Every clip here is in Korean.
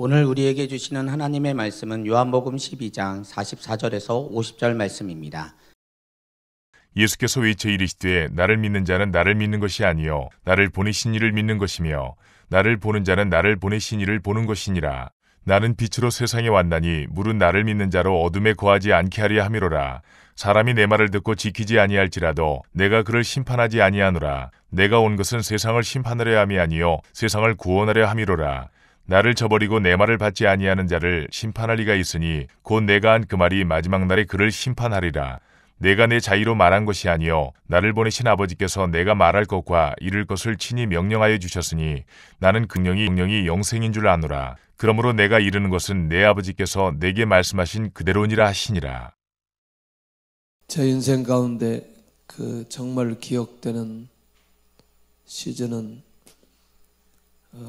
오늘 우리에게 주시는 하나님의 말씀은 요한복음 12장 44절에서 50절 말씀입니다. 예수께서 외쳐 이르시되 나를 믿는 자는 나를 믿는 것이 아니요 나를 보내신 이를 믿는 것이며 나를 보는 자는 나를 보내신 이를 보는 것이니라. 나는 빛으로 세상에 왔나니 물은 나를 믿는 자로 어둠에 거하지 않게 하려 함이로라. 사람이 내 말을 듣고 지키지 아니할지라도 내가 그를 심판하지 아니하노라. 내가 온 것은 세상을 심판하려 함이 아니요 세상을 구원하려 함이로라. 나를 저버리고 내 말을 받지 아니하는 자를 심판할 리가 있으니 곧 내가 한 그 말이 마지막 날에 그를 심판하리라. 내가 내 자의로 말한 것이 아니요 나를 보내신 아버지께서 내가 말할 것과 이룰 것을 친히 명령하여 주셨으니 나는 그 명령이 영생인 줄 아노라. 그러므로 내가 이르는 것은 내 아버지께서 내게 말씀하신 그대로니라 하시니라. 제 인생 가운데 정말 기억되는 시즌은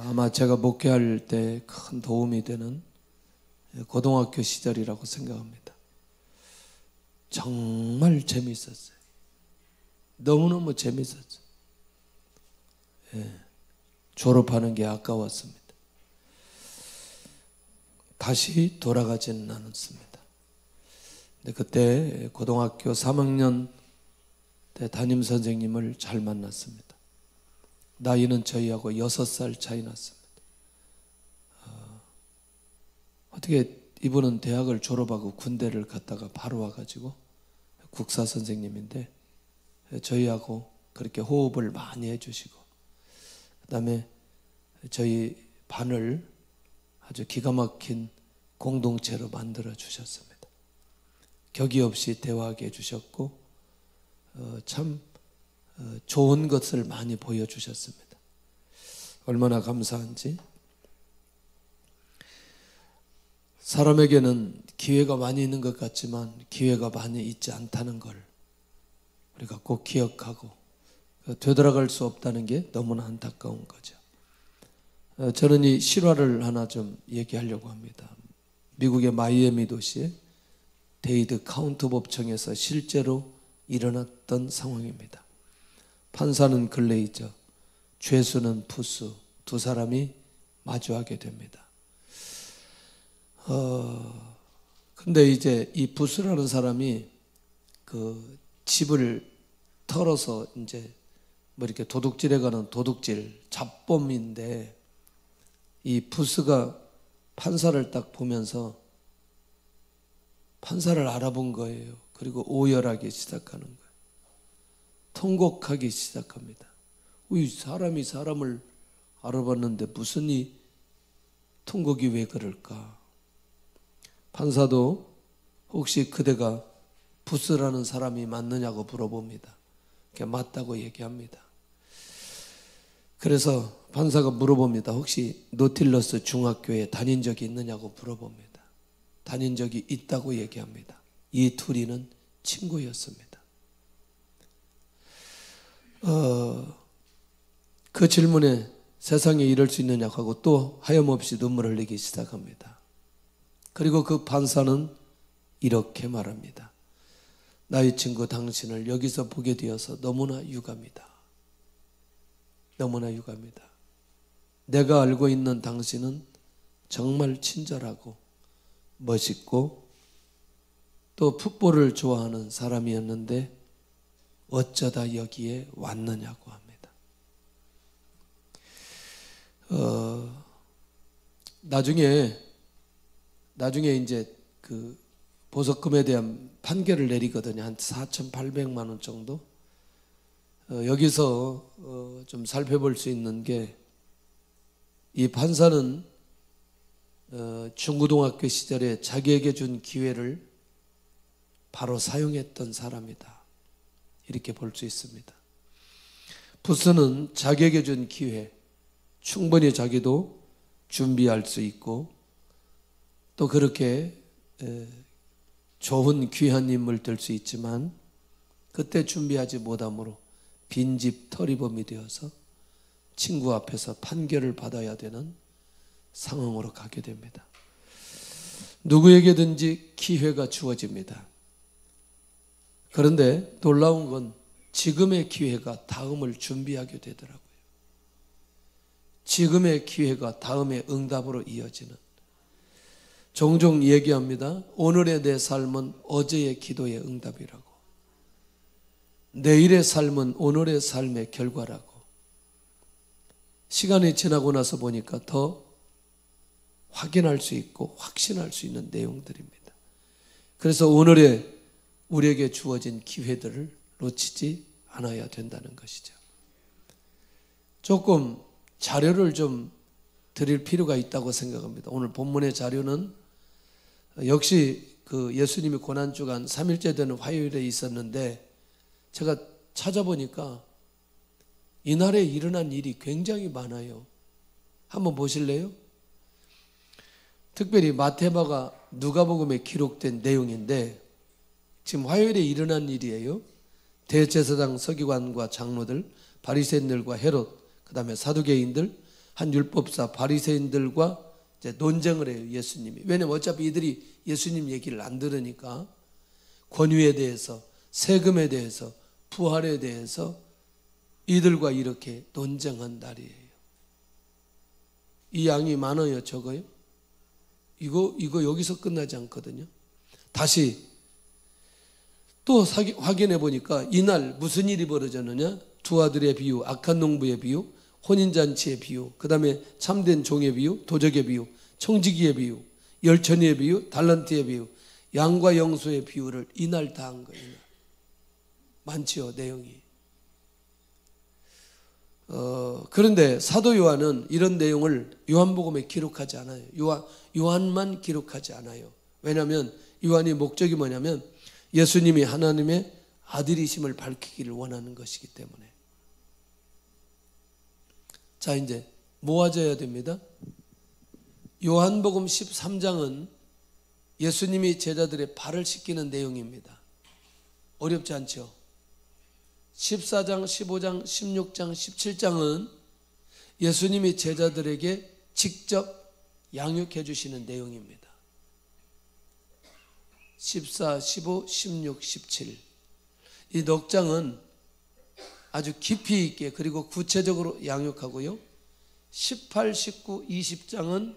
아마 제가 목회할 때 큰 도움이 되는 고등학교 시절이라고 생각합니다. 정말 재미있었어요. 너무너무 재미있었어요. 졸업하는 게 아까웠습니다. 다시 돌아가지는 않았습니다. 근데 그때 고등학교 3학년 때 담임선생님을 잘 만났습니다. 나이는 저희하고 6살 차이 났습니다. 어떻게 이분은 대학을 졸업하고 군대를 갔다가 바로 와가지고 국사 선생님인데 저희하고 그렇게 호흡을 많이 해주시고 그 다음에 저희 반을 아주 기가 막힌 공동체로 만들어 주셨습니다. 격이 없이 대화하게 해주셨고 참 좋은 것을 많이 보여주셨습니다. 얼마나 감사한지. 사람에게는 기회가 많이 있는 것 같지만 기회가 많이 있지 않다는 걸 우리가 꼭 기억하고 되돌아갈 수 없다는 게 너무나 안타까운 거죠. 저는 이 실화를 하나 좀 얘기하려고 합니다. 미국의 마이애미 도시에 데이드 카운트 법정에서 실제로 일어났던 상황입니다. 판사는 글레이저, 죄수는 푸스, 두 사람이 마주하게 됩니다. 근데 이제 이 부스라는 사람이 그 집을 털어서 이제 뭐 이렇게 도둑질해 가는 도둑질 잡범인데 이 부스가 판사를 딱 보면서 판사를 알아본 거예요. 그리고 오열하기 시작하는 거예요. 통곡하기 시작합니다. 이 사람이 사람을 알아봤는데 무슨 이 통곡이 왜 그럴까? 판사도 혹시 그대가 부스라는 사람이 맞느냐고 물어봅니다. 맞다고 얘기합니다. 그래서 판사가 물어봅니다. 혹시 노틸러스 중학교에 다닌 적이 있느냐고 물어봅니다. 다닌 적이 있다고 얘기합니다. 이 둘이는 친구였습니다. 그 질문에 세상에 이럴 수 있느냐고 하고 또 하염없이 눈물을 흘리기 시작합니다. 그리고 그 판사는 이렇게 말합니다. 나의 친구 당신을 여기서 보게 되어서 너무나 유감이다. 너무나 유감이다. 내가 알고 있는 당신은 정말 친절하고 멋있고 또 풋볼을 좋아하는 사람이었는데 어쩌다 여기에 왔느냐고 합니다. 나중에 이제 그 보석금에 대한 판결을 내리거든요. 한 4,800만 원 정도. 여기서 좀 살펴볼 수 있는 게 이 판사는 중고등학교 시절에 자기에게 준 기회를 바로 사용했던 사람이다. 이렇게 볼 수 있습니다. 부스는 자기에게 준 기회, 충분히 자기도 준비할 수 있고 또 그렇게 좋은 귀한 인물 될 수 있지만 그때 준비하지 못함으로 빈집 털이범이 되어서 친구 앞에서 판결을 받아야 되는 상황으로 가게 됩니다. 누구에게든지 기회가 주어집니다. 그런데 놀라운 건 지금의 기회가 다음을 준비하게 되더라고요. 지금의 기회가 다음의 응답으로 이어지는 종종 얘기합니다. 오늘의 내 삶은 어제의 기도의 응답이라고. 내일의 삶은 오늘의 삶의 결과라고. 시간이 지나고 나서 보니까 더 확인할 수 있고 확신할 수 있는 내용들입니다. 그래서 오늘의 우리에게 주어진 기회들을 놓치지 않아야 된다는 것이죠. 조금 자료를 좀 드릴 필요가 있다고 생각합니다. 오늘 본문의 자료는 역시 그 예수님이 고난주간 3일째 되는 화요일에 있었는데 제가 찾아보니까 이날에 일어난 일이 굉장히 많아요. 한번 보실래요? 특별히 마태마가 누가복음에 기록된 내용인데 지금 화요일에 일어난 일이에요. 대제사장 서기관과 장로들, 바리새인들과 헤롯, 그 다음에 사두개인들, 한 율법사 바리새인들과 이제 논쟁을 해요. 예수님이. 왜냐면 어차피 이들이 예수님 얘기를 안 들으니까 권위에 대해서, 세금에 대해서, 부활에 대해서 이들과 이렇게 논쟁한 날이에요. 이 양이 많아요, 적어요? 이거 여기서 끝나지 않거든요. 다시 또 확인해 보니까 이날 무슨 일이 벌어졌느냐? 두 아들의 비유, 악한 농부의 비유, 혼인잔치의 비유, 그 다음에 참된 종의 비유, 도적의 비유, 청지기의 비유, 열천이의 비유, 달란트의 비유, 양과 영소의 비유를 이날 다 한 거예요. 이날. 많지요, 내용이. 그런데 사도 요한은 이런 내용을 요한복음에 기록하지 않아요. 요한만 기록하지 않아요. 왜냐하면 요한이 목적이 뭐냐면 예수님이 하나님의 아들이심을 밝히기를 원하는 것이기 때문에. 자, 이제 모아져야 됩니다. 요한복음 13장은 예수님이 제자들의 발을 씻기는 내용입니다. 어렵지 않죠? 14장, 15장, 16장, 17장은 예수님이 제자들에게 직접 양육해 주시는 내용입니다. 14, 15, 16, 17. 이 넉 장은 아주 깊이 있게 그리고 구체적으로 양육하고요. 18, 19, 20장은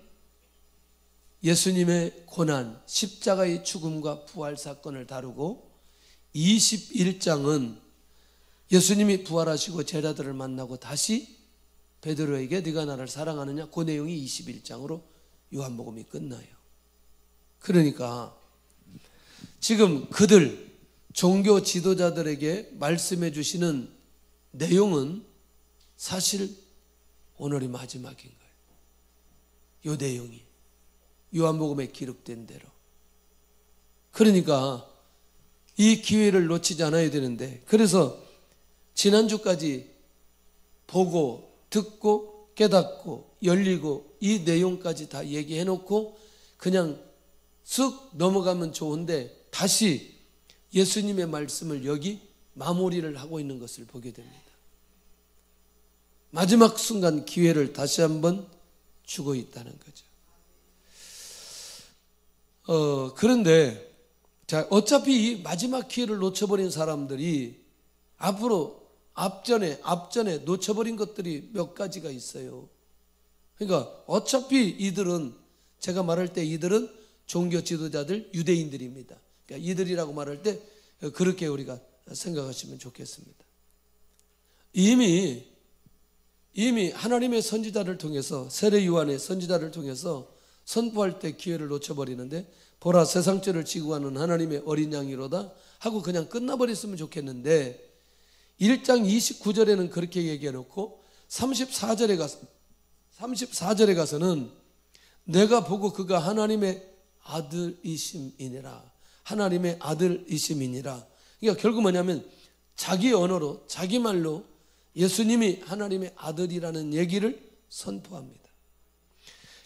예수님의 고난, 십자가의 죽음과 부활 사건을 다루고 21장은 예수님이 부활하시고 제자들을 만나고 다시 베드로에게 네가 나를 사랑하느냐, 그 내용이 21장으로 요한복음이 끝나요. 그러니까 지금 그들 종교 지도자들에게 말씀해 주시는 내용은 사실 오늘이 마지막인 거예요. 이 내용이 요한복음에 기록된 대로. 그러니까 이 기회를 놓치지 않아야 되는데, 그래서 지난주까지 보고 듣고 깨닫고 열리고 이 내용까지 다 얘기해 놓고 그냥 쓱 넘어가면 좋은데 다시 예수님의 말씀을 여기 마무리를 하고 있는 것을 보게 됩니다. 마지막 순간 기회를 다시 한번 주고 있다는 거죠. 그런데 자, 어차피 이 마지막 기회를 놓쳐버린 사람들이 앞으로 앞전에 놓쳐버린 것들이 몇 가지가 있어요. 그러니까 어차피 이들은, 제가 말할 때 이들은 종교 지도자들, 유대인들입니다. 그러니까 이들이라고 말할 때 그렇게 우리가 생각하시면 좋겠습니다. 이미 하나님의 선지자를 통해서, 세례 요한의 선지자를 통해서 선포할 때 기회를 놓쳐버리는데, 보라 세상 죄를 지고 가는 하나님의 어린 양이로다 하고 그냥 끝나버렸으면 좋겠는데, 1장 29절에는 그렇게 얘기해놓고 34절에 가서는 내가 보고 그가 하나님의 아들이심이니라, 하나님의 아들이심이니라. 그러니까 결국 뭐냐면 자기 언어로, 자기 말로 예수님이 하나님의 아들이라는 얘기를 선포합니다.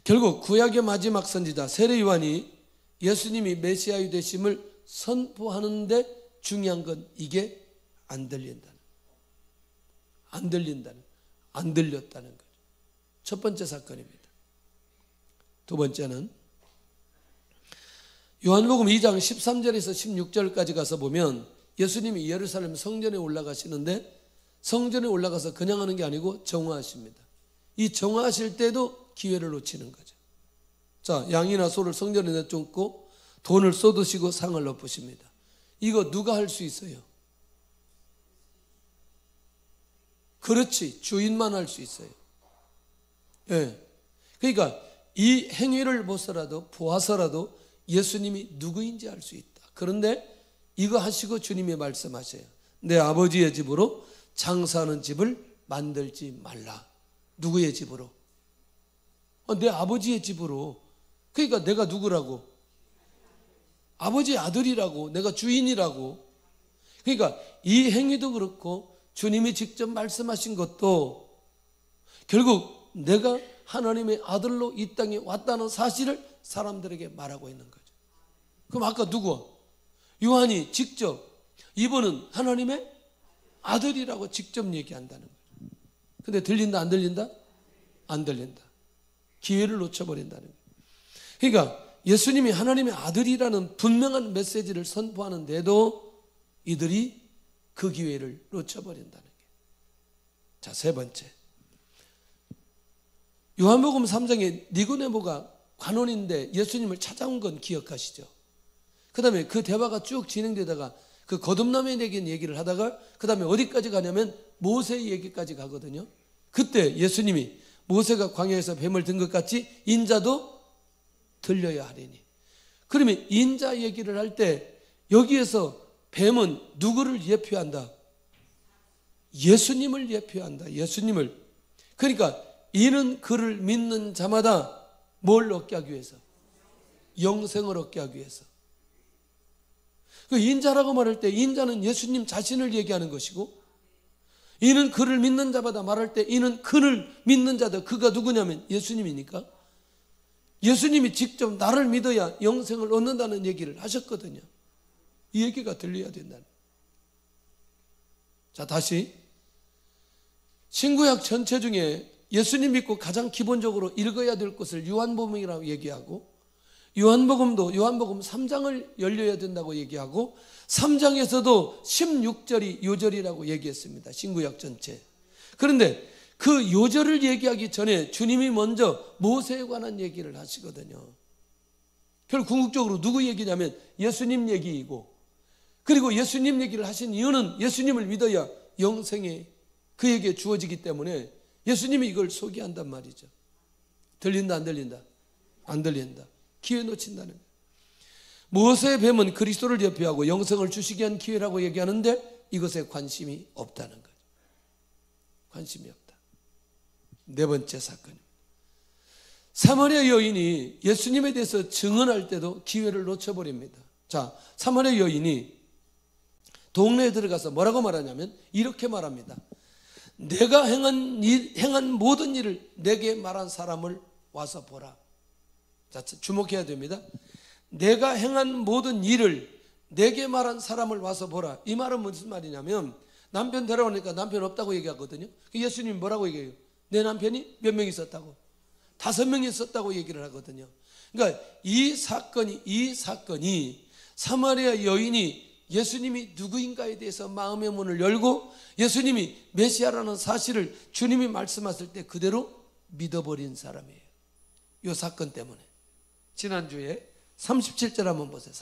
결국 구약의 마지막 선지자 세례 요한이 예수님이 메시아의 되심을 선포하는데 중요한 건 이게 안 들렸다는 거죠. 첫 번째 사건입니다. 두 번째는 요한복음 2장 13절에서 16절까지 가서 보면 예수님이 예루살렘 성전에 올라가시는데, 성전에 올라가서 그냥 하는 게 아니고 정화하십니다. 이 정화하실 때도 기회를 놓치는 거죠. 자, 양이나 소를 성전에 내쫓고 돈을 쏟으시고 상을 엎으십니다. 이거 누가 할 수 있어요? 그렇지, 주인만 할 수 있어요. 예. 그러니까 이 행위를 보아서라도 예수님이 누구인지 알 수 있다. 그런데 이거 하시고 주님이 말씀하셔요. 내 아버지의 집으로 장사하는 집을 만들지 말라. 누구의 집으로? 내 아버지의 집으로. 그러니까 내가 누구라고? 아버지의 아들이라고. 내가 주인이라고. 그러니까 이 행위도 그렇고 주님이 직접 말씀하신 것도 결국 내가 하나님의 아들로 이 땅에 왔다는 사실을 사람들에게 말하고 있는 거죠. 그럼 아까 누구? 요한이 직접 이분은 하나님의 아들이라고 직접 얘기한다는 거죠. 근데 들린다 안 들린다? 안 들린다. 기회를 놓쳐버린다는 거예요. 그러니까 예수님이 하나님의 아들이라는 분명한 메시지를 선포하는데도 이들이 그 기회를 놓쳐버린다는 거예요. 자, 세 번째. 요한복음 3장에 니고데모가 관원인데 예수님을 찾아온 건 기억하시죠? 그 다음에 그 대화가 쭉 진행되다가 그 거듭남에 대한 얘기를 하다가 그 다음에 어디까지 가냐면 모세 얘기까지 가거든요. 그때 예수님이 모세가 광야에서 뱀을 든 것 같이 인자도 들려야 하리니. 그러면 인자 얘기를 할 때 여기에서 뱀은 누구를 예표한다? 예수님을 예표한다. 예수님을. 그러니까 이는 그를 믿는 자마다 뭘 얻게 하기 위해서? 영생을 얻게 하기 위해서. 그 인자라고 말할 때 인자는 예수님 자신을 얘기하는 것이고, 이는 그를 믿는 자마다 말할 때 이는 그를 믿는 자다. 그가 누구냐면 예수님이니까 예수님이 직접 나를 믿어야 영생을 얻는다는 얘기를 하셨거든요. 이 얘기가 들려야 된다는. 자, 다시 신구약 전체 중에 예수님 믿고 가장 기본적으로 읽어야 될 것을 요한복음이라고 얘기하고, 요한복음도 요한복음 3장을 열려야 된다고 얘기하고 3장에서도 16절이 요절이라고 얘기했습니다. 신구약 전체. 그런데 그 요절을 얘기하기 전에 주님이 먼저 모세에 관한 얘기를 하시거든요. 결국 궁극적으로 누구 얘기냐면 예수님 얘기이고, 그리고 예수님 얘기를 하신 이유는 예수님을 믿어야 영생이 그에게 주어지기 때문에 예수님이 이걸 소개한단 말이죠. 들린다 안 들린다? 안 들린다. 기회 놓친다는 거예요. 모세의 뱀은 그리스도를 예표하고 영생을 주시기 위한 기회라고 얘기하는데 이것에 관심이 없다는 거죠. 관심이 없다. 네 번째 사건입니다. 사마리아 여인이 예수님에 대해서 증언할 때도 기회를 놓쳐버립니다. 자, 사마리아 여인이 동네에 들어가서 뭐라고 말하냐면 이렇게 말합니다. 내가 행한 모든 일을 내게 말한 사람을 와서 보라. 자, 주목해야 됩니다. 내가 행한 모든 일을 내게 말한 사람을 와서 보라. 이 말은 무슨 말이냐면 남편 데려오니까 남편 없다고 얘기하거든요. 예수님이 뭐라고 얘기해요? 내 남편이 몇 명 있었다고? 5명 있었다고 얘기를 하거든요. 그러니까 이 사건이 사마리아 여인이 예수님이 누구인가에 대해서 마음의 문을 열고 예수님이 메시아라는 사실을 주님이 말씀하실 때 그대로 믿어버린 사람이에요. 이 사건 때문에. 지난주에 37절 한번 보세요.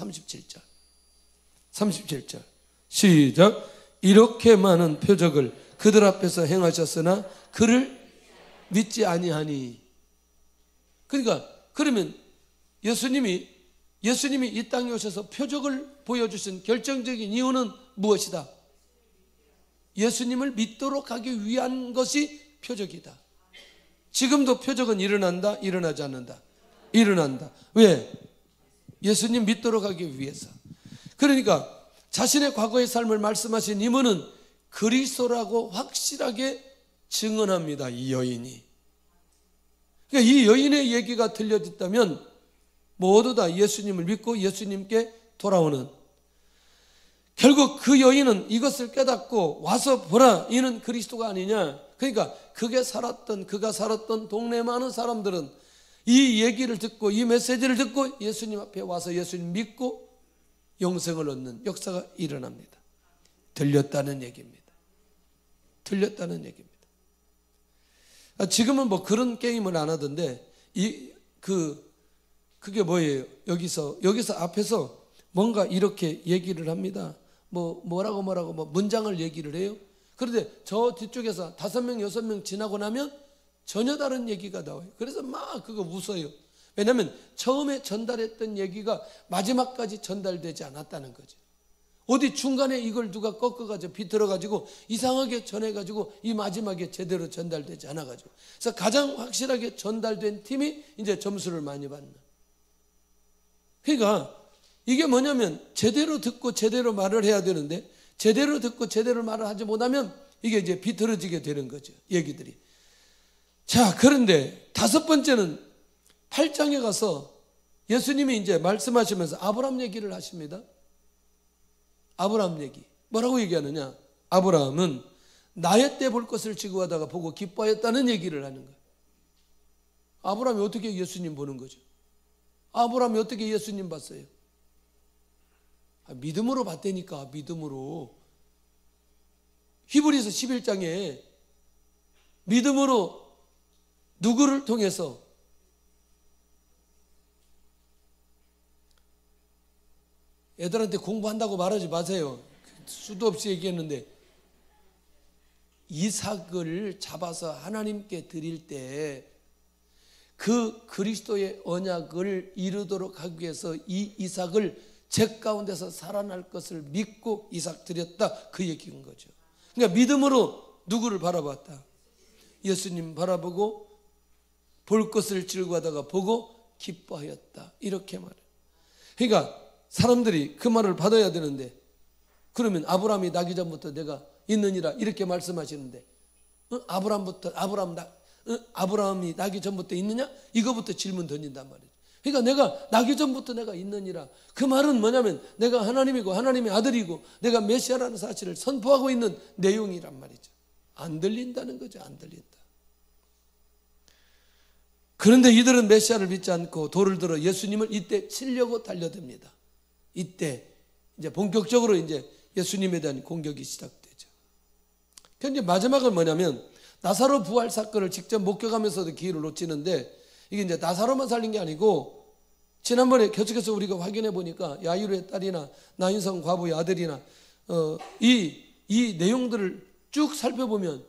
37절 시작. 이렇게 많은 표적을 그들 앞에서 행하셨으나 그를 믿지 아니하니. 그러니까 그러면 예수님이 이 땅에 오셔서 표적을 보여주신 결정적인 이유는 무엇이다? 예수님을 믿도록 하기 위한 것이 표적이다. 지금도 표적은 일어난다? 일어나지 않는다? 일어난다. 왜? 예수님 믿도록 하기 위해서. 그러니까 자신의 과거의 삶을 말씀하신 이분은 그리스도라고 확실하게 증언합니다. 이 여인이. 그러니까 이 여인의 얘기가 들려졌다면 모두 다 예수님을 믿고 예수님께 돌아오는, 결국 그 여인은 이것을 깨닫고 와서 보라, 이는 그리스도가 아니냐. 그러니까 그가 살았던 동네 많은 사람들은 이 얘기를 듣고 이 메시지를 듣고 예수님 앞에 와서 예수님 믿고 영생을 얻는 역사가 일어납니다. 들렸다는 얘기입니다. 들렸다는 얘기입니다. 지금은 뭐 그런 게임을 안 하던데 그게 뭐예요? 여기서 앞에서 뭔가 이렇게 얘기를 합니다. 뭐라고 문장을 얘기를 해요. 그런데 저 뒤쪽에서 5명, 6명 지나고 나면 전혀 다른 얘기가 나와요. 그래서 막 그거 웃어요. 왜냐하면 처음에 전달했던 얘기가 마지막까지 전달되지 않았다는 거죠. 어디 중간에 이걸 누가 꺾어가지고 비틀어가지고 이상하게 전해가지고 이 마지막에 제대로 전달되지 않아가지고. 그래서 가장 확실하게 전달된 팀이 이제 점수를 많이 받는. 그러니까 이게 뭐냐면 제대로 듣고 제대로 말을 해야 되는데 제대로 듣고 제대로 말을 하지 못하면 이게 이제 비틀어지게 되는 거죠. 얘기들이. 자, 그런데 5번째는 8장에 가서 예수님이 이제 말씀하시면서 아브라함 얘기를 하십니다. 아브라함 얘기. 뭐라고 얘기하느냐? 아브라함은 나의 때 볼 것을 지구하다가 보고 기뻐했다는 얘기를 하는 거예요. 아브라함이 어떻게 예수님 보는 거죠? 아브라함이 어떻게 예수님 봤어요? 믿음으로 봤다니까. 믿음으로. 히브리서 11장에 믿음으로 누구를 통해서 애들한테 공부한다고 말하지 마세요. 수도 없이 얘기했는데 이삭을 잡아서 하나님께 드릴 때 그 그리스도의 언약을 이루도록 하기 위해서 이 이삭을 제 가운데서 살아날 것을 믿고 이삭 드렸다, 그 얘기인 거죠. 그러니까 믿음으로 누구를 바라봤다? 예수님 바라보고 볼 것을 즐거워하다가 보고 기뻐하였다, 이렇게 말해요. 그러니까 사람들이 그 말을 받아야 되는데, 그러면 아브라함이 나기 전부터 내가 있느니라 이렇게 말씀하시는데, 아브라함이 나기 전부터 있느냐? 이거부터 질문 던진단 말이에요. 그러니까 내가 나기 전부터 내가 있느니라, 그 말은 뭐냐면 내가 하나님이고 하나님의 아들이고 내가 메시아라는 사실을 선포하고 있는 내용이란 말이죠. 안 들린다는 거죠. 안 들린다. 그런데 이들은 메시아를 믿지 않고 돌을 들어 예수님을 이때 치려고 달려듭니다. 이때 이제 본격적으로 이제 예수님에 대한 공격이 시작되죠. 그런데 마지막은 뭐냐면 나사로 부활 사건을 직접 목격하면서도 기회를 놓치는데, 이게 이제 나사로만 살린 게 아니고 지난번에 계속해서 우리가 확인해 보니까 야이로의 딸이나 나인성 과부의 아들이나 이 내용들을 쭉 살펴보면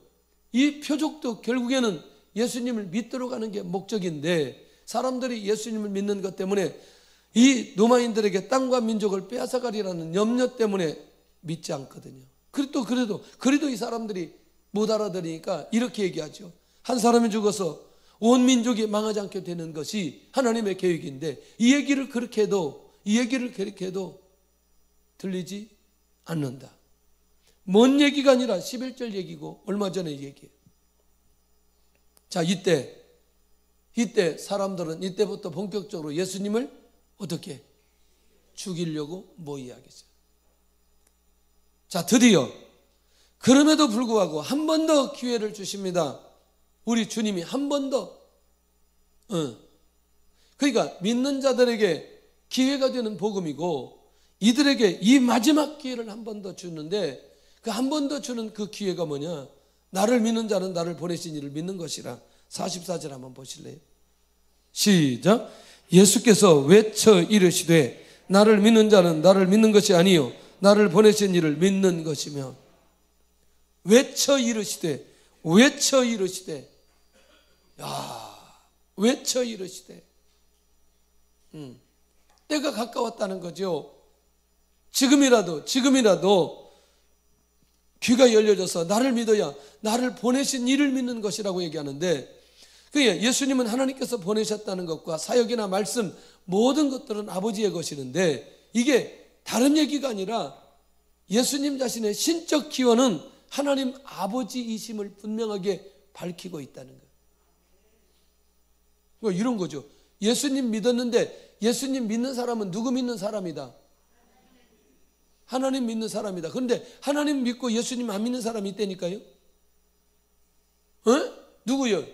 이 표적도 결국에는 예수님을 믿도록 하는 게 목적인데, 사람들이 예수님을 믿는 것 때문에 이 로마인들에게 땅과 민족을 빼앗아가리라는 염려 때문에 믿지 않거든요. 그래도 이 사람들이 못 알아들으니까 이렇게 얘기하죠. 한 사람이 죽어서 온 민족이 망하지 않게 되는 것이 하나님의 계획인데 이 얘기를 그렇게 해도 들리지 않는다. 뭔 얘기가 아니라 11절 얘기고 얼마 전에 얘기해요. 자, 이때 사람들은 이때부터 본격적으로 예수님을 어떻게 죽이려고 모의하겠어요. 자, 드디어 그럼에도 불구하고 한 번 더 기회를 주십니다. 우리 주님이 한 번 더. 그러니까 믿는 자들에게 기회가 되는 복음이고 이들에게 이 마지막 기회를 한 번 더 주는데, 그 한 번 더 주는 그 기회가 뭐냐? 나를 믿는 자는 나를 보내신 이를 믿는 것이라. 44절 한번 보실래요? 시작. 예수께서 외쳐 이르시되 나를 믿는 자는 나를 믿는 것이 아니요 나를 보내신 이를 믿는 것이며. 외쳐 이르시되 외쳐 이르시되 때가 가까웠다는 거죠. 지금이라도 귀가 열려져서 나를 믿어야 나를 보내신 이를 믿는 것이라고 얘기하는데, 그게 예수님은 하나님께서 보내셨다는 것과 사역이나 말씀 모든 것들은 아버지의 것이는데, 이게 다른 얘기가 아니라 예수님 자신의 신적 기원은 하나님 아버지이심을 분명하게 밝히고 있다는 거예요. 이런 거죠. 예수님 믿었는데 예수님 믿는 사람은 누구 믿는 사람이다? 하나님 믿는 사람이다. 그런데 하나님 믿고 예수님 안 믿는 사람이 있다니까요. 누구요?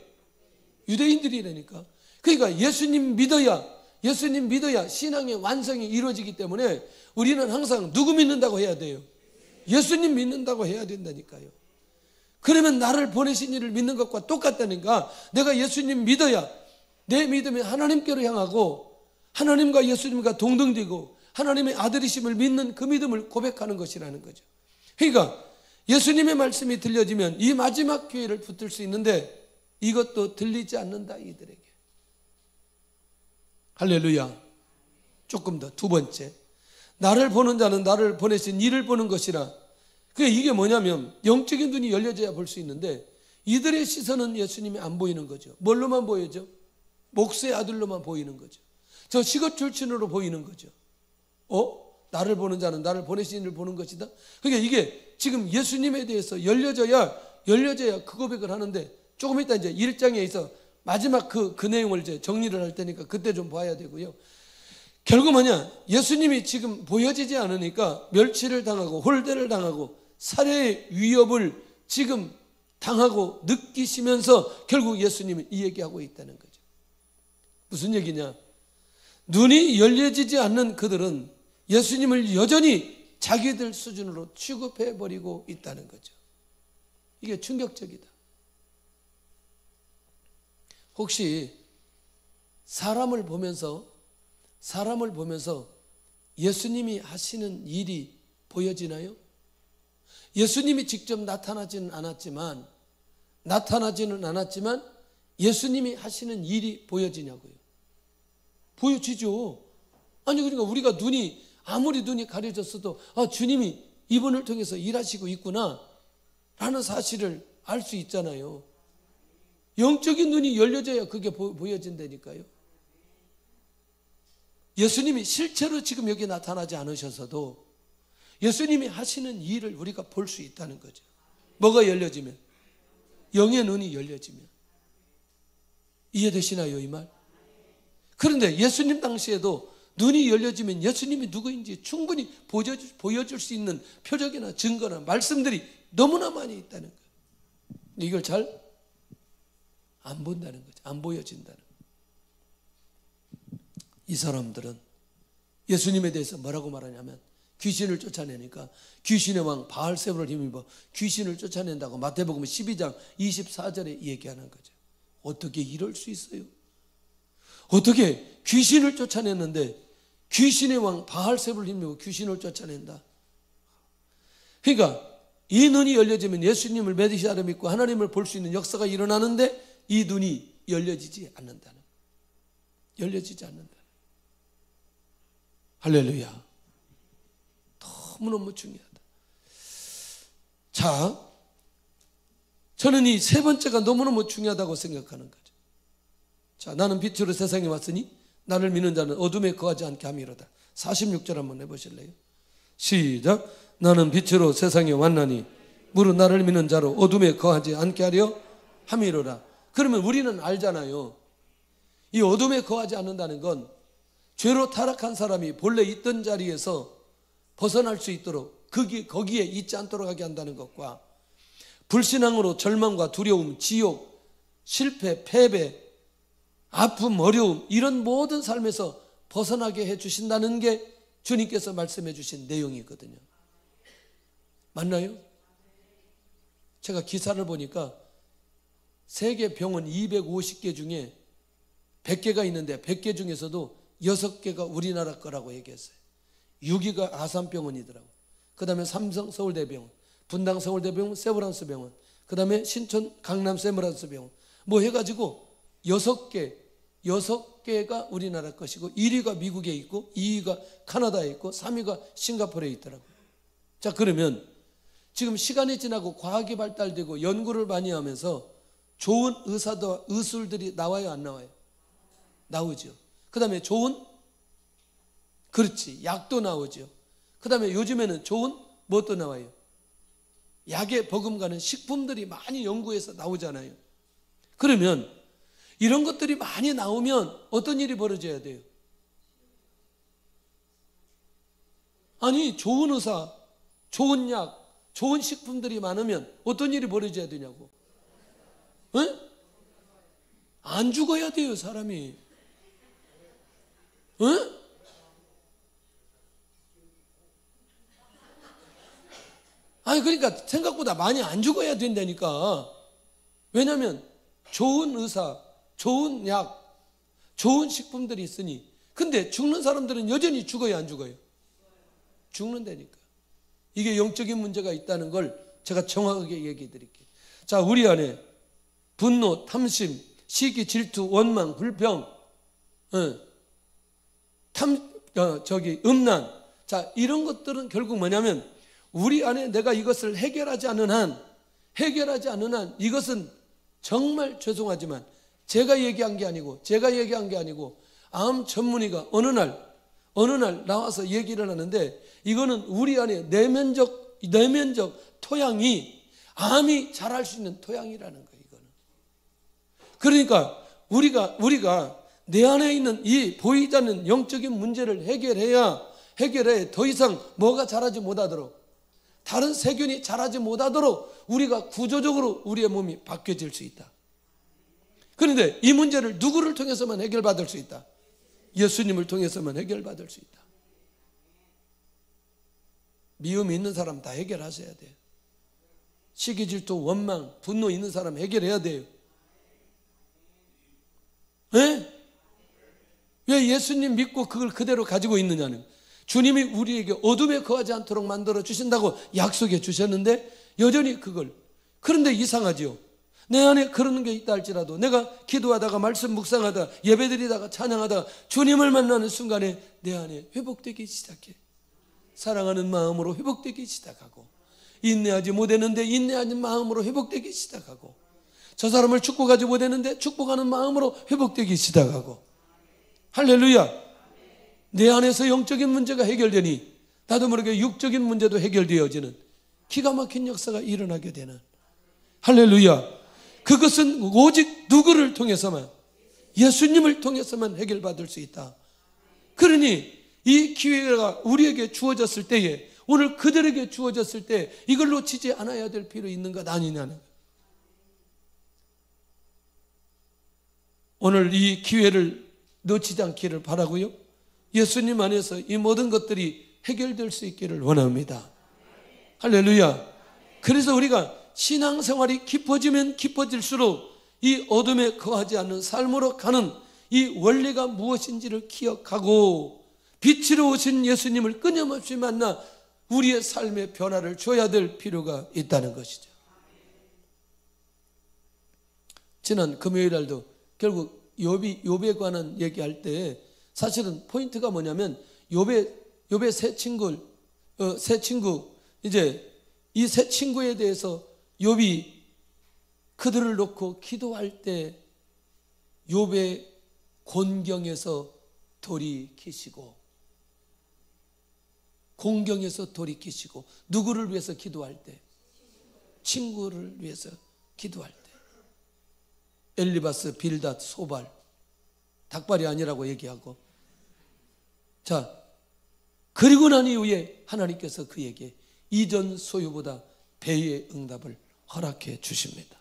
유대인들이라니까. 그러니까 예수님 믿어야 신앙의 완성이 이루어지기 때문에 우리는 항상 누구 믿는다고 해야 돼요? 예수님 믿는다고 해야 된다니까요. 그러면 나를 보내신 이를 믿는 것과 똑같다니까. 내가 예수님 믿어야 내 믿음이 하나님께로 향하고 하나님과 예수님과 동등되고 하나님의 아들이심을 믿는 그 믿음을 고백하는 것이라는 거죠. 그러니까 예수님의 말씀이 들려지면 이 마지막 기회를 붙들 수 있는데 이것도 들리지 않는다, 이들에게. 할렐루야. 조금 더, 두 번째, 나를 보는 자는 나를 보내신 이를 보는 것이라. 이게 뭐냐면 영적인 눈이 열려져야 볼 수 있는데 이들의 시선은 예수님이 안 보이는 거죠. 뭘로만 보여죠? 목수의 아들로만 보이는 거죠. 저 시것 출신으로 보이는 거죠. 나를 보는 자는 나를 보내신 이를 보는 것이다. 그러니까 이게 지금 예수님에 대해서 열려져야 그 고백을 하는데, 조금 이따 이제 1장에서 마지막 그 내용을 이제 정리를 할 테니까 그때 좀 봐야 되고요. 결국 뭐냐? 예수님이 지금 보여지지 않으니까 멸치를 당하고 홀대를 당하고 살해의 위협을 지금 당하고 느끼시면서 결국 예수님은 이 얘기하고 있다는 거죠. 무슨 얘기냐? 눈이 열려지지 않는 그들은 예수님을 여전히 자기들 수준으로 취급해버리고 있다는 거죠. 이게 충격적이다. 혹시 사람을 보면서 예수님이 하시는 일이 보여지나요? 예수님이 직접 나타나지는 않았지만 예수님이 하시는 일이 보여지냐고요. 보여지죠. 아니, 그러니까 우리가 아무리 눈이 가려졌어도 주님이 이분을 통해서 일하시고 있구나 라는 사실을 알 수 있잖아요. 영적인 눈이 열려져야 그게 보여진다니까요. 예수님이 실제로 지금 여기 나타나지 않으셔서도 예수님이 하시는 일을 우리가 볼 수 있다는 거죠. 뭐가 열려지면? 영의 눈이 열려지면. 이해되시나요, 이 말? 그런데 예수님 당시에도 눈이 열려지면 예수님이 누구인지 충분히 보여줄 수 있는 표적이나 증거나 말씀들이 너무나 많이 있다는 거예요. 이걸 잘 안 본다는 거죠. 안 보여진다는 거예요. 이 사람들은 예수님에 대해서 뭐라고 말하냐면, 귀신을 쫓아내니까 귀신의 왕 바알세불을 힘입어 귀신을 쫓아낸다고 마태복음 12장 24절에 얘기하는 거죠. 어떻게 이럴 수 있어요? 어떻게 귀신을 쫓아냈는데 귀신의 왕 바알세불을 힘입어 귀신을 쫓아낸다? 그러니까 이 눈이 열려지면 예수님을 메시아로 믿고 하나님을 볼 수 있는 역사가 일어나는데 이 눈이 열려지지 않는다는, 열려지지 않는다. 할렐루야. 너무너무 중요하다. 자, 저는 이 세 번째가 너무너무 중요하다고 생각하는 거죠. 자, 나는 빛으로 세상에 왔으니 나를 믿는 자는 어둠에 거하지 않게 함이로다. 46절 한번 해보실래요? 시작. 나는 빛으로 세상에 왔나니 무릇 나를 믿는 자로 어둠에 거하지 않게 하려 함이로라. 그러면 우리는 알잖아요. 이 어둠에 거하지 않는다는 건 죄로 타락한 사람이 본래 있던 자리에서 벗어날 수 있도록 거기에 있지 않도록 하게 한다는 것과, 불신앙으로 절망과 두려움, 지옥, 실패, 패배, 아픔, 어려움, 이런 모든 삶에서 벗어나게 해주신다는 게 주님께서 말씀해 주신 내용이거든요. 맞나요? 제가 기사를 보니까 세계 병원 250개 중에 100개가 있는데 100개 중에서도 6개가 우리나라 거라고 얘기했어요. 6위가 아산병원이더라고. 그 다음에 삼성 서울대병원, 분당 서울대병원, 세브란스 병원, 그 다음에 신촌 강남 세브란스 병원, 뭐 해가지고 6개가 우리나라 것이고, 1위가 미국에 있고, 2위가 카나다에 있고, 3위가 싱가포르에 있더라고요. 자, 그러면 지금 시간이 지나고 과학이 발달되고 연구를 많이 하면서 좋은 의술들이 나와요, 안 나와요? 나오죠. 그 다음에 그렇지, 약도 나오죠. 그 다음에 요즘에는 좋은 뭣도 나와요? 약에 버금가는 식품들이 많이 연구해서 나오잖아요. 그러면 이런 것들이 많이 나오면 어떤 일이 벌어져야 돼요? 아니, 좋은 의사, 좋은 약, 좋은 식품들이 많으면 어떤 일이 벌어져야 되냐고. 응? 안 죽어야 돼요, 사람이. 응? 아니, 그러니까 생각보다 많이 안 죽어야 된다니까. 왜냐하면 좋은 의사, 좋은 약, 좋은 식품들이 있으니 근데 죽는 사람들은 여전히 죽어요, 안 죽어요? 죽는다니까. 이게 영적인 문제가 있다는 걸 제가 정확하게 얘기해 드릴게요. 자, 우리 안에 분노, 탐심, 시기, 질투, 원망, 불평, 음란. 자, 이런 것들은 결국 뭐냐면 우리 안에 내가 이것을 해결하지 않는 한 이것은 정말 죄송하지만 제가 얘기한 게 아니고 암 전문의가 어느 날 나와서 얘기를 하는데 이거는 우리 안에 내면적 토양이 암이 자랄 수 있는 토양이라는 거예요. 이거는. 그러니까 우리가 내 안에 있는 이 보이지 않는 영적인 문제를 해결해야 더 이상 뭐가 자라지 못하도록, 다른 세균이 자라지 못하도록 우리가 구조적으로 우리의 몸이 바뀌어질 수 있다. 그런데 이 문제를 누구를 통해서만 해결받을 수 있다? 예수님을 통해서만 해결받을 수 있다. 미움이 있는 사람 다 해결하셔야 돼요. 시기, 질투, 원망, 분노 있는 사람 해결해야 돼요. 네? 왜 예수님 믿고 그걸 그대로 가지고 있느냐는, 주님이 우리에게 어둠에 거하지 않도록 만들어 주신다고 약속해 주셨는데 여전히 그걸. 그런데 이상하지요. 내 안에 그런 게 있다 할지라도 내가 기도하다가 말씀 묵상하다 예배드리다가 찬양하다 주님을 만나는 순간에 내 안에 회복되기 시작해. 사랑하는 마음으로 회복되기 시작하고, 인내하지 못했는데 인내하는 마음으로 회복되기 시작하고, 저 사람을 축복하지 못했는데 축복하는 마음으로 회복되기 시작하고. 할렐루야. 내 안에서 영적인 문제가 해결되니 나도 모르게 육적인 문제도 해결되어지는 기가 막힌 역사가 일어나게 되는. 할렐루야. 그것은 오직 누구를 통해서만, 예수님을 통해서만 해결받을 수 있다. 그러니 이 기회가 우리에게 주어졌을 때에, 오늘 그들에게 주어졌을 때 이걸 놓치지 않아야 될 필요 있는 것 아니냐는. 오늘 이 기회를 놓치지 않기를 바라고요. 예수님 안에서 이 모든 것들이 해결될 수 있기를 원합니다. 할렐루야. 그래서 우리가 신앙생활이 깊어지면 깊어질수록 이 어둠에 거하지 않는 삶으로 가는 이 원리가 무엇인지를 기억하고 빛으로 오신 예수님을 끊임없이 만나 우리의 삶의 변화를 줘야 될 필요가 있다는 것이죠. 지난 금요일 날도 결국 욥에 관한 얘기할 때 사실은 포인트가 뭐냐면 욥의 세 친구 이제 이 세 친구에 대해서 욥이 그들을 놓고 기도할 때 욥의 곤경에서 돌이키시고, 공경에서 돌이키시고, 누구를 위해서 기도할 때? 친구를 위해서 기도할 때. 엘리바스, 빌닷, 소발, 닭발이 아니라고 얘기하고. 자, 그리고 난 이후에 하나님께서 그에게 이전 소유보다 배의 응답을 허락해 주십니다.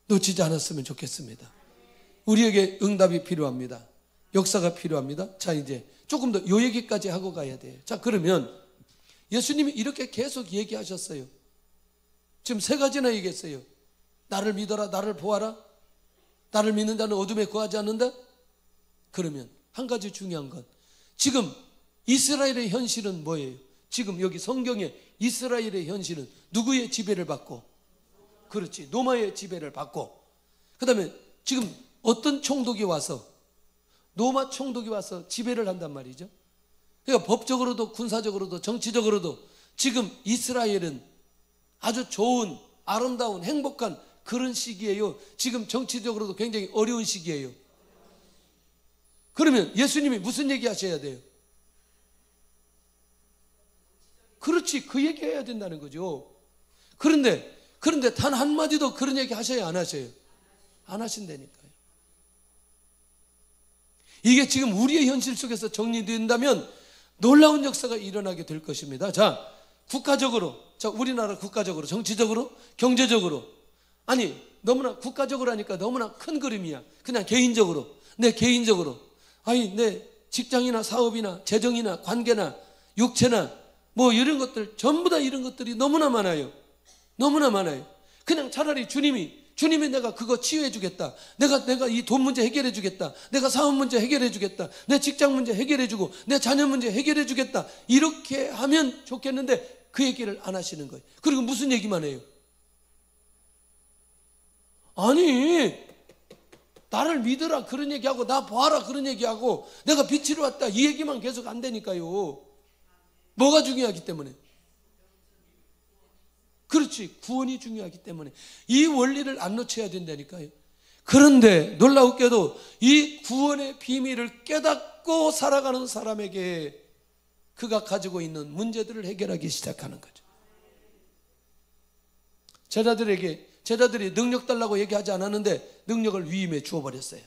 놓치지 않았으면 좋겠습니다. 우리에게 응답이 필요합니다. 역사가 필요합니다. 자, 이제 조금 더 요 얘기까지 하고 가야 돼요. 자, 그러면 예수님이 이렇게 계속 얘기하셨어요. 지금 세 가지나 얘기했어요. 나를 믿어라, 나를 보아라, 나를 믿는 자는 어둠에 거하지 않는다. 그러면 한 가지 중요한 건, 지금 이스라엘의 현실은 뭐예요? 지금 여기 성경에 이스라엘의 현실은 누구의 지배를 받고? 그렇지, 로마의 지배를 받고, 그 다음에 지금 어떤 총독이 와서, 로마 총독이 와서 지배를 한단 말이죠. 그러니까 법적으로도 군사적으로도 정치적으로도 지금 이스라엘은 아주 좋은, 아름다운, 행복한 그런 시기예요. 지금 정치적으로도 굉장히 어려운 시기예요. 그러면 예수님이 무슨 얘기 하셔야 돼요? 그렇지, 그 얘기 해야 된다는 거죠. 그런데 단 한마디도 그런 얘기 하셔야 안 하셔요? 안 하신다니까요. 이게 지금 우리의 현실 속에서 정리된다면 놀라운 역사가 일어나게 될 것입니다. 자, 국가적으로, 자, 우리나라 국가적으로, 정치적으로, 경제적으로, 아니, 너무나 국가적으로 하니까 너무나 큰 그림이야. 그냥 개인적으로, 내 개인적으로, 아니, 내 직장이나 사업이나 재정이나 관계나 육체나 뭐 이런 것들, 전부 다 이런 것들이 너무나 많아요. 너무나 많아요. 그냥 차라리 주님이 주님이 내가 그거 치유해 주겠다. 내가 이 돈 문제 해결해 주겠다. 내가 사업 문제 해결해 주겠다. 내 직장 문제 해결해 주고 내 자녀 문제 해결해 주겠다. 이렇게 하면 좋겠는데 그 얘기를 안 하시는 거예요. 그리고 무슨 얘기만 해요? 아니, 나를 믿으라 그런 얘기하고 나 봐라 그런 얘기하고 내가 빛으로 왔다 이 얘기만 계속 안 되니까요. 뭐가 중요하기 때문에? 그렇지, 구원이 중요하기 때문에 이 원리를 안 놓쳐야 된다니까요. 그런데 놀라웠게도 이 구원의 비밀을 깨닫고 살아가는 사람에게 그가 가지고 있는 문제들을 해결하기 시작하는 거죠. 제자들이 능력 달라고 얘기하지 않았는데 능력을 위임해 주어버렸어요.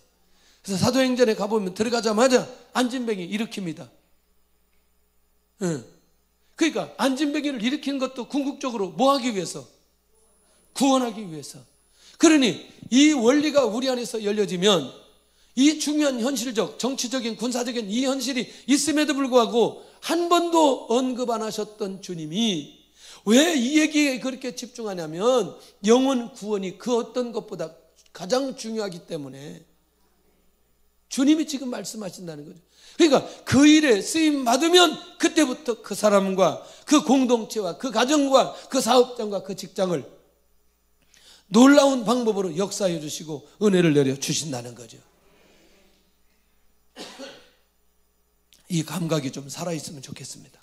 그래서 사도행전에 가보면 들어가자마자 안진뱅이 일으킵니다. 그러니까 안진뱅이를 일으키는 것도 궁극적으로 뭐 하기 위해서? 구원하기 위해서. 그러니 이 원리가 우리 안에서 열려지면 이 중요한 현실적, 정치적인, 군사적인 이 현실이 있음에도 불구하고 한 번도 언급 안 하셨던 주님이 왜 이 얘기에 그렇게 집중하냐면 영혼 구원이 그 어떤 것보다 가장 중요하기 때문에 주님이 지금 말씀하신다는 거죠. 그러니까 그 일에 쓰임 받으면 그때부터 그 사람과 그 공동체와 그 가정과 그 사업장과 그 직장을 놀라운 방법으로 역사해 주시고 은혜를 내려 주신다는 거죠. 이 감각이 좀 살아있으면 좋겠습니다.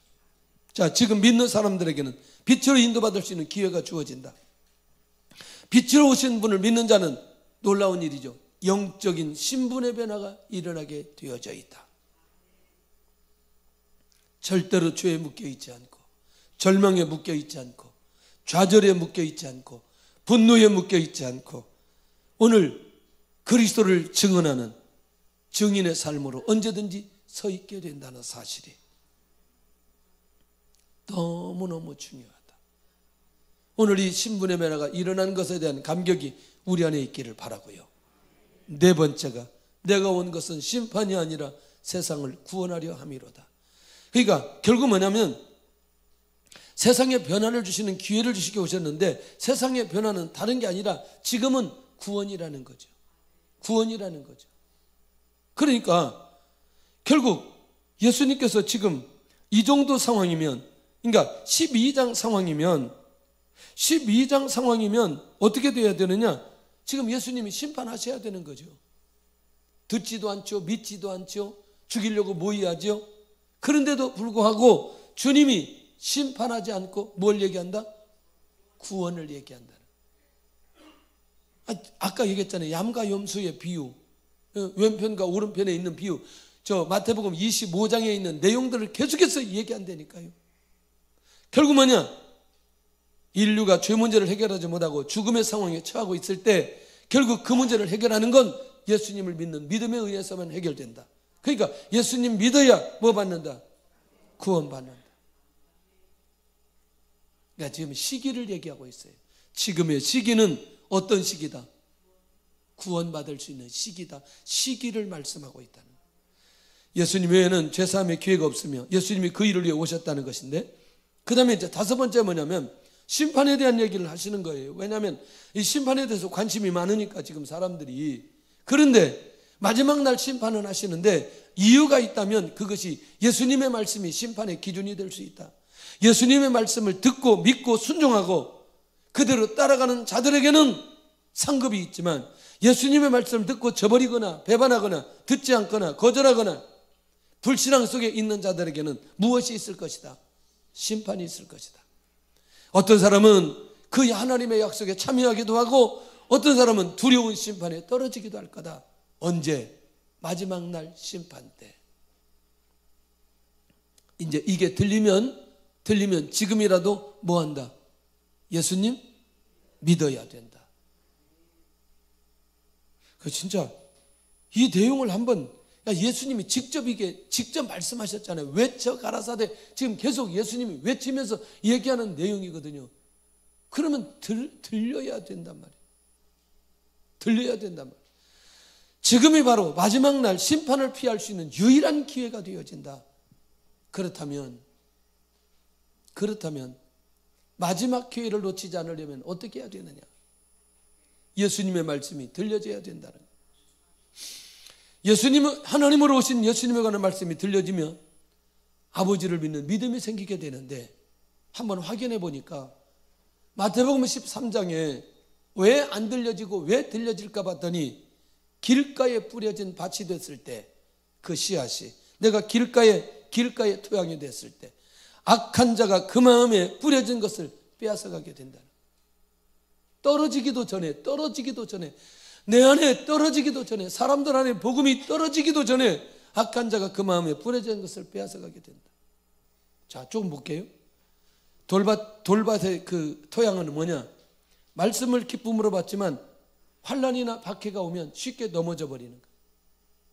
자, 지금 믿는 사람들에게는 빛으로 인도받을 수 있는 기회가 주어진다. 빛으로 오신 분을 믿는 자는 놀라운 일이죠. 영적인 신분의 변화가 일어나게 되어져 있다. 절대로 죄에 묶여 있지 않고 절망에 묶여 있지 않고 좌절에 묶여 있지 않고 분노에 묶여 있지 않고 오늘 그리스도를 증언하는 증인의 삶으로 언제든지 서 있게 된다는 사실이 너무너무 중요하다. 오늘 이 신분의 변화가 일어난 것에 대한 감격이 우리 안에 있기를 바라고요. 네 번째가 내가 온 것은 심판이 아니라 세상을 구원하려 함이로다. 그러니까 결국 뭐냐면 세상에 변화를 주시는 기회를 주시게 오셨는데 세상의 변화는 다른 게 아니라 지금은 구원이라는 거죠. 구원이라는 거죠. 그러니까 결국 예수님께서 지금 이 정도 상황이면 그러니까 12장 상황이면 어떻게 돼야 되느냐? 지금 예수님이 심판하셔야 되는 거죠. 듣지도 않죠. 믿지도 않죠. 죽이려고 모의하죠. 그런데도 불구하고 주님이 심판하지 않고 뭘 얘기한다? 구원을 얘기한다. 아까 얘기했잖아요. 양과 염소의 비유, 왼편과 오른편에 있는 비유, 저 마태복음 25장에 있는 내용들을 계속해서 얘기한다니까요. 결국 뭐냐? 인류가 죄 문제를 해결하지 못하고 죽음의 상황에 처하고 있을 때 결국 그 문제를 해결하는 건 예수님을 믿는 믿음에 의해서만 해결된다. 그러니까 예수님 믿어야 뭐 받는다? 구원 받는다. 그러니까 지금 시기를 얘기하고 있어요. 지금의 시기는 어떤 시기다? 구원받을 수 있는 시기다. 시기를 말씀하고 있다는 거예요. 예수님 외에는 죄사함의 기회가 없으며 예수님이 그 일을 위해 오셨다는 것인데 그 다음에 이제 다섯 번째 뭐냐면 심판에 대한 얘기를 하시는 거예요. 왜냐하면 이 심판에 대해서 관심이 많으니까 지금 사람들이. 그런데 마지막 날 심판을 하시는데 이유가 있다면 그것이 예수님의 말씀이 심판의 기준이 될 수 있다. 예수님의 말씀을 듣고 믿고 순종하고 그대로 따라가는 자들에게는 상급이 있지만 예수님의 말씀을 듣고 저버리거나 배반하거나 듣지 않거나 거절하거나 불신앙 속에 있는 자들에게는 무엇이 있을 것이다? 심판이 있을 것이다. 어떤 사람은 그 하나님의 약속에 참여하기도 하고 어떤 사람은 두려운 심판에 떨어지기도 할 거다. 언제? 마지막 날 심판 때. 이제 이게 들리면 지금이라도 뭐 한다? 예수님 믿어야 된다. 그 진짜 이 내용을 한번 예수님이 직접 말씀하셨잖아요. 외쳐 가라사대. 지금 계속 예수님이 외치면서 얘기하는 내용이거든요. 그러면 들려야 된단 말이에요. 들려야 된단 말이에요. 지금이 바로 마지막 날 심판을 피할 수 있는 유일한 기회가 되어진다. 그렇다면 마지막 기회를 놓치지 않으려면 어떻게 해야 되느냐? 예수님의 말씀이 들려져야 된다는 거예요. 예수님은 하나님으로 오신 예수님에 관한 말씀이 들려지면 아버지를 믿는 믿음이 생기게 되는데, 한번 확인해 보니까 마태복음 13장에 왜 안 들려지고 왜 들려질까 봤더니, 길가에 뿌려진 밭이 됐을 때 그 씨앗이, 내가 길가에 토양이 됐을 때 악한 자가 그 마음에 뿌려진 것을 빼앗아가게 된다는, 떨어지기도 전에 내 안에 떨어지기도 전에, 사람들 안에 복음이 떨어지기도 전에 악한 자가 그 마음에 뿌려진 것을 빼앗아가게 된다. 자, 조금 볼게요. 돌밭의 그 토양은 뭐냐? 말씀을 기쁨으로 받지만 환난이나 박해가 오면 쉽게 넘어져 버리는 거예요.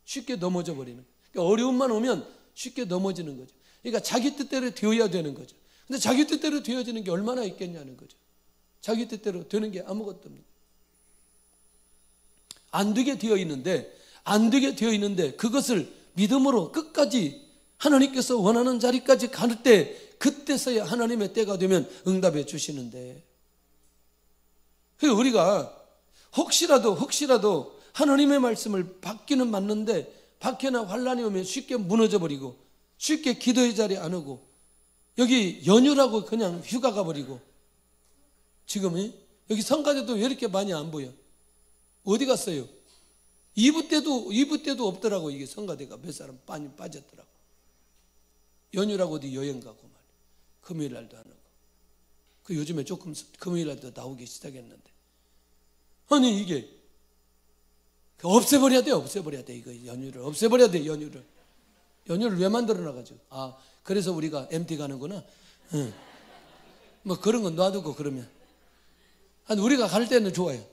쉽게 넘어져 버리는 거예요. 그러니까 어려움만 오면 쉽게 넘어지는 거죠. 그러니까 자기 뜻대로 되어야 되는 거죠. 근데 자기 뜻대로 되어지는 게 얼마나 있겠냐는 거죠. 자기 뜻대로 되는 게 아무것도 없는 거예요. 안 되게 되어 있는데 그것을 믿음으로 끝까지 하나님께서 원하는 자리까지 갈 때, 그때서야 하나님의 때가 되면 응답해 주시는데, 그래서 우리가 혹시라도 하나님의 말씀을 받기는 맞는데 박해나 환난이 오면 쉽게 무너져 버리고, 쉽게 기도의 자리에 안 오고, 여기 연휴라고 그냥 휴가 가버리고, 지금 여기 성가대도 왜 이렇게 많이 안 보여? 어디 갔어요? 2부 때도 없더라고. 이게 성가대가 몇 사람 많이 빠졌더라고. 연휴라고 어디 여행 가고 말이야. 금요일 날도 안 오고. 그 요즘에 조금 금요일 날도 나오기 시작했는데, 아니 이게 없애버려야 돼. 이거 연휴를 없애버려야 돼. 연휴를 왜 만들어 놔가지고. 아, 그래서 우리가 MT 가는구나. 응. 뭐 그런 건 놔두고, 그러면 아니 우리가 갈 때는 좋아요.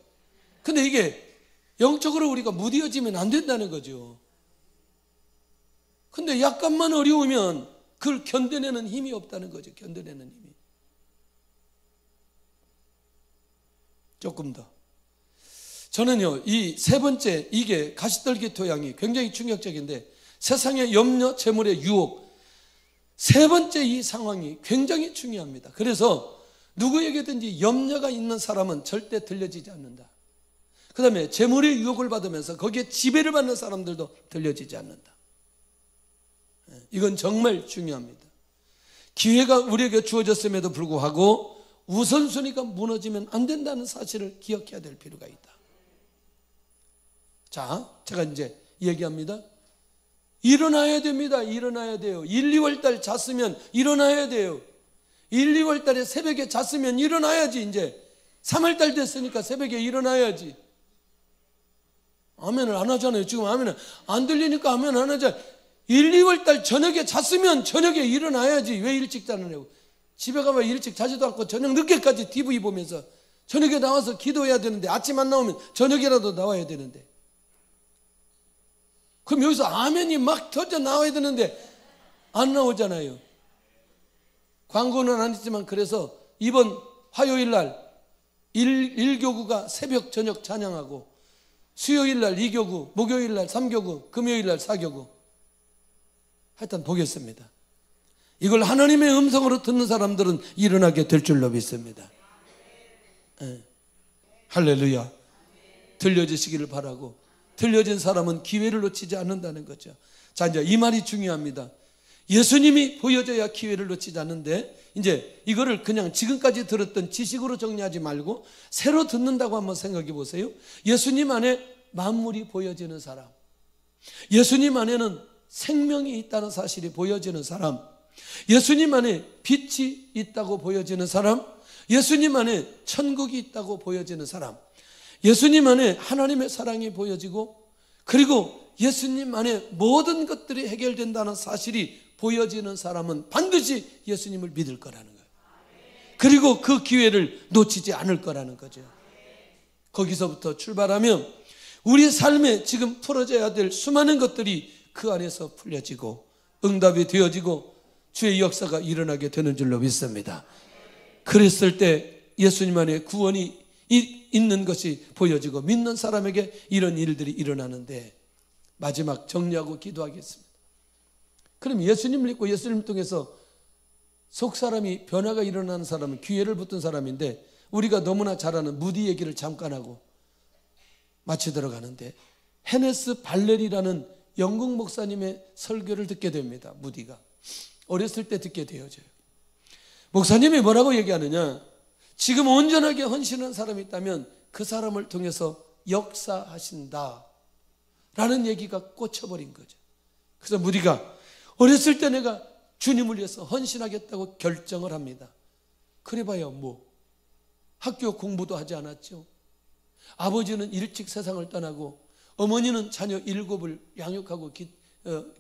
근데 이게 영적으로 우리가 무뎌지면 안 된다는 거죠. 근데 약간만 어려우면 그걸 견뎌내는 힘이 없다는 거죠. 견뎌내는 힘이. 조금 더. 저는요, 이 세 번째, 이게 가시떨기 토양이 굉장히 충격적인데, 세상의 염려, 재물의 유혹, 세 번째 이 상황이 굉장히 중요합니다. 그래서 누구에게든지 염려가 있는 사람은 절대 들려지지 않는다. 그 다음에 재물의 유혹을 받으면서 거기에 지배를 받는 사람들도 들려지지 않는다. 이건 정말 중요합니다. 기회가 우리에게 주어졌음에도 불구하고 우선순위가 무너지면 안 된다는 사실을 기억해야 될 필요가 있다. 자, 제가 이제 얘기합니다. 일어나야 됩니다. 일어나야 돼요. 1, 2월 달 잤으면 일어나야 돼요. 1, 2월 달에 새벽에 잤으면 일어나야지. 이제 3월 달 됐으니까 새벽에 일어나야지. 아멘을 안 하잖아요. 지금 아멘을 안 들리니까 아멘 안 하잖아요. 1, 2월 달 저녁에 잤으면 저녁에 일어나야지. 왜 일찍 자느냐고. 집에 가면 일찍 자지도 않고 저녁 늦게까지 TV 보면서 저녁에 나와서 기도해야 되는데, 아침 안 나오면 저녁이라도 나와야 되는데, 그럼 여기서 아멘이 막 터져 나와야 되는데 안 나오잖아요. 광고는 안 했지만, 그래서 이번 화요일 날 1교구가 새벽 저녁 찬양하고, 수요일 날 2교구, 목요일 날 3교구, 금요일 날 4교구. 하여튼 보겠습니다. 이걸 하나님의 음성으로 듣는 사람들은 일어나게 될 줄로 믿습니다. 네. 할렐루야. 들려지시기를 바라고, 들려진 사람은 기회를 놓치지 않는다는 거죠. 자, 이제 이 말이 중요합니다. 예수님이 보여줘야 기회를 놓치지 않는데, 이제 이거를 그냥 지금까지 들었던 지식으로 정리하지 말고 새로 듣는다고 한번 생각해 보세요. 예수님 안에 만물이 보여지는 사람, 예수님 안에는 생명이 있다는 사실이 보여지는 사람, 예수님 안에 빛이 있다고 보여지는 사람, 예수님 안에 천국이 있다고 보여지는 사람, 예수님 안에 하나님의 사랑이 보여지고, 그리고 예수님 안에 모든 것들이 해결된다는 사실이 보여지는 사람은 반드시 예수님을 믿을 거라는 거예요. 그리고 그 기회를 놓치지 않을 거라는 거죠. 거기서부터 출발하면 우리 삶에 지금 풀어져야 될 수많은 것들이 그 안에서 풀려지고 응답이 되어지고 주의 역사가 일어나게 되는 줄로 믿습니다. 그랬을 때 예수님 안에 구원이 있는 것이 보여지고 믿는 사람에게 이런 일들이 일어나는데, 마지막 정리하고 기도하겠습니다. 그럼 예수님 믿고 예수님 통해서 속사람이 변화가 일어나는 사람은 기회를 붙든 사람인데, 우리가 너무나 잘 아는 무디 얘기를 잠깐 하고 마치 들어가는데 헤네스 발렐이라는 영국 목사님의 설교를 듣게 됩니다. 무디가 어렸을 때 듣게 되어져요. 목사님이 뭐라고 얘기하느냐, 지금 온전하게 헌신한 사람이 있다면 그 사람을 통해서 역사하신다 라는 얘기가 꽂혀버린 거죠. 그래서 무디가 어렸을 때 내가 주님을 위해서 헌신하겠다고 결정을 합니다. 그래봐야 뭐 학교 공부도 하지 않았죠. 아버지는 일찍 세상을 떠나고 어머니는 자녀 7을 양육하고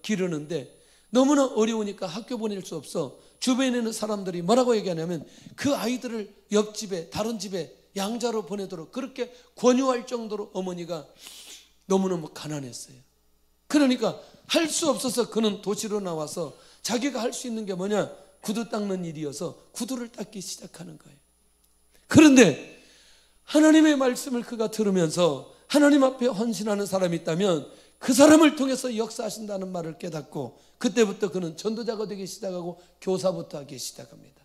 기르는데 너무나 어려우니까 학교 보낼 수 없어 주변에 있는 사람들이 뭐라고 얘기하냐면 그 아이들을 옆집에 다른 집에 양자로 보내도록 그렇게 권유할 정도로 어머니가 너무너무 가난했어요. 그러니까 할 수 없어서 그는 도시로 나와서 자기가 할 수 있는 게 뭐냐, 구두 닦는 일이어서 구두를 닦기 시작하는 거예요. 그런데 하나님의 말씀을 그가 들으면서 하나님 앞에 헌신하는 사람이 있다면 그 사람을 통해서 역사하신다는 말을 깨닫고 그때부터 그는 전도자가 되기 시작하고 교사부터 하기 시작합니다.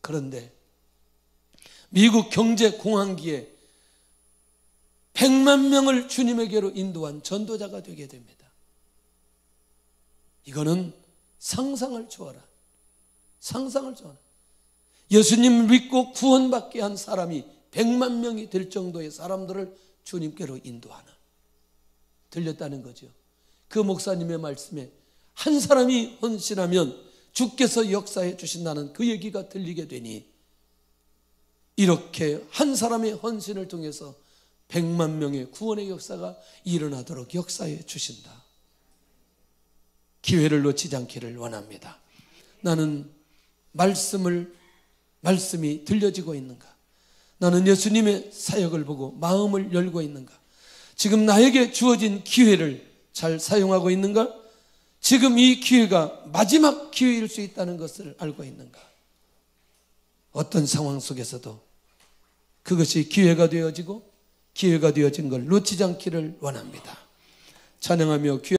그런데 미국 경제 공황기에 100만 명을 주님에게로 인도한 전도자가 되게 됩니다. 이거는 상상을 초월한, 예수님을 믿고 구원받게 한 사람이 100만 명이 될 정도의 사람들을 주님께로 인도하는, 들렸다는 거죠. 그 목사님의 말씀에 한 사람이 헌신하면 주께서 역사해 주신다는 그 얘기가 들리게 되니 이렇게 한 사람의 헌신을 통해서 100만 명의 구원의 역사가 일어나도록 역사해 주신다. 기회를 놓치지 않기를 원합니다. 나는 말씀이 들려지고 있는가? 나는 예수님의 사역을 보고 마음을 열고 있는가? 지금 나에게 주어진 기회를 잘 사용하고 있는가? 지금 이 기회가 마지막 기회일 수 있다는 것을 알고 있는가? 어떤 상황 속에서도 그것이 기회가 되어지고 기회가 되어진 걸 놓치지 않기를 원합니다. 찬양하며